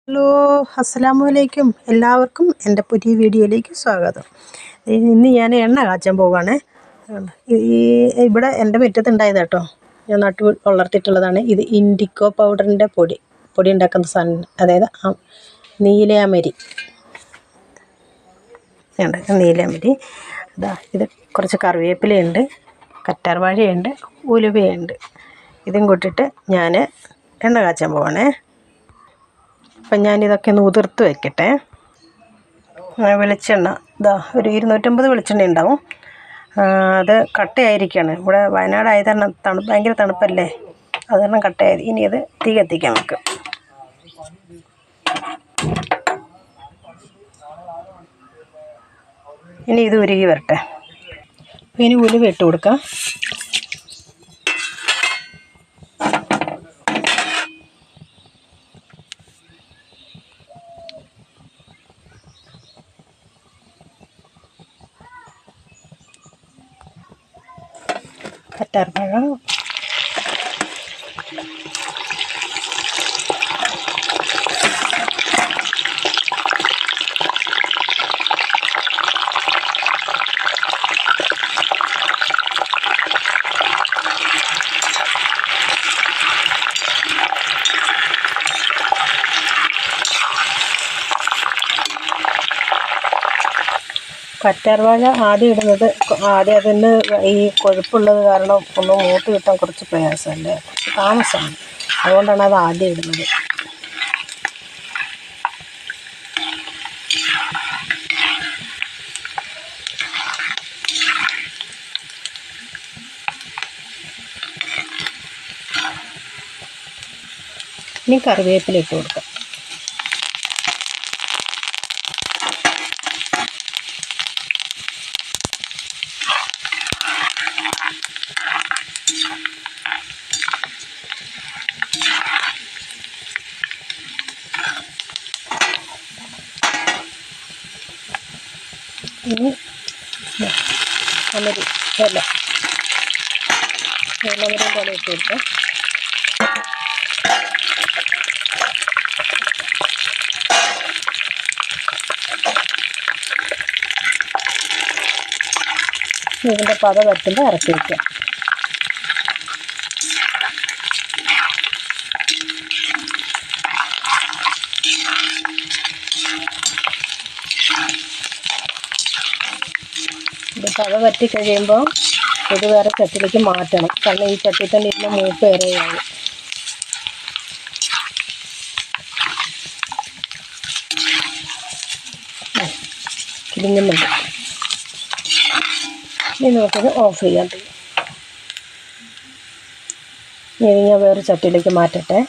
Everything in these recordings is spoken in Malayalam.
ഹലോ, അസ്സലാമലൈക്കും. എല്ലാവർക്കും എൻ്റെ പുതിയ വീഡിയോയിലേക്ക് സ്വാഗതം. ഇന്ന് ഞാൻ എണ്ണ കാച്ചാൻ പോവുകയാണ്. ഇവിടെ എൻ്റെ മുറ്റത്തുണ്ടായത് കേട്ടോ, ഞാൻ നട്ടു വളർത്തിയിട്ടുള്ളതാണ്. ഇത് ഇൻഡിക്കോ പൗഡറിൻ്റെ പൊടി ഉണ്ടാക്കുന്ന സാധനം, അതായത് നീലയമരി. നീലയമരി ഇത് കുറച്ച് കറിവേപ്പിലയുണ്ട്, കറ്റാർവാഴയുണ്ട്, ഉലുവയുണ്ട്. ഇതും കൂട്ടിയിട്ട് ഞാൻ എണ്ണ കാച്ചാൻ പോവാണേ. അപ്പം ഞാനിതൊക്കെ ഒന്ന് ഉതിർത്ത് വയ്ക്കട്ടെ. വെളിച്ചെണ്ണ ഒരു 250 വെളിച്ചെണ്ണ ഉണ്ടാവും. അത് കട്ടയായിരിക്കുകയാണ്. ഇവിടെ വയനാടായത് കാരണം ഭയങ്കര തണുപ്പല്ലേ, അത് കാരണം കട്ടയായത്. ഇനി ഇത് തീ കത്തിക്കാൻ നമുക്ക്. ഇനി ഇത് ഉരുകി വരട്ടെ. ഇനി ഉലുവ ഇട്ട് കൊടുക്കാം. കറ്റാർവാഴ, കറ്റാർവാഴ ആദ്യം ഇടുന്നത്, ആദ്യം അതിന് ഈ കൊഴുപ്പുള്ളത് കാരണം ഒന്ന് മൂത്ത് കിട്ടാൻ കുറച്ച് പ്രയാസമല്ലേ, താമസമാണ്. അതുകൊണ്ടാണ് അത് ആദ്യം ഇടുന്നത്. ഇനി കറിവേപ്പില ഇട്ട് കൊടുക്കാം. ഇനി അമരി ഏലമരം പോലെ ഇട്ട് കൊടുക്കാം. ഇതിൻ്റെ പത പറ്റുമ്പോൾ ഇറക്കി വയ്ക്കാം. ഇത് പത പറ്റി കഴിയുമ്പോൾ ഇത് വേറെ ചട്ടിയിലേക്ക് മാറ്റണം. കാരണം ഈ ചട്ടിയിൽ തന്നെ ഇരുന്ന് മൂപ്പ് വരെയാവും. കിളിങ്ങുന്നുണ്ട്. ഇനി നമുക്കത് ഓഫ് ചെയ്യാൻ പറ്റും. ഇനി ഞാൻ വേറെ ചട്ടിയിലേക്ക് മാറ്റട്ടെ.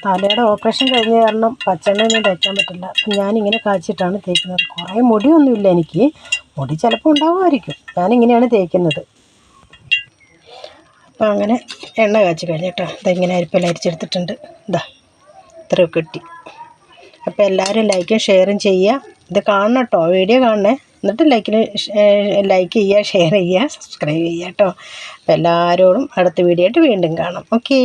തലയുടെ ഓപ്പറേഷൻ കഴിഞ്ഞ കാരണം പച്ചെണ്ണയൊന്നും തേക്കാൻ പറ്റില്ല. അപ്പം ഞാനിങ്ങനെ കാച്ചിട്ടാണ് തേക്കുന്നത്. കുറേ മുടിയൊന്നുമില്ല എനിക്ക്, മുടി ചിലപ്പോൾ ഉണ്ടാവുമായിരിക്കും. ഞാനിങ്ങനെയാണ് തേക്കുന്നത്. അപ്പം അങ്ങനെ എണ്ണ കാച്ചി കഴിഞ്ഞിട്ടോ, ഇങ്ങനെ അരിപ്പെല്ലാം അരിച്ചെടുത്തിട്ടുണ്ട്. ഇത്രയൊക്കെ കിട്ടി. അപ്പോൾ എല്ലാവരും ലൈക്കും ഷെയറും ചെയ്യുക. ഇത് കാണണം കേട്ടോ, വീഡിയോ കാണണേ. എന്നിട്ട് ലൈക്ക് ചെയ്യുക, ഷെയർ ചെയ്യുക, സബ്സ്ക്രൈബ് ചെയ്യുക കേട്ടോ. അപ്പോൾ എല്ലാവരോടും അടുത്ത വീഡിയോ ആയിട്ട് വീണ്ടും കാണാം. ഓക്കേ.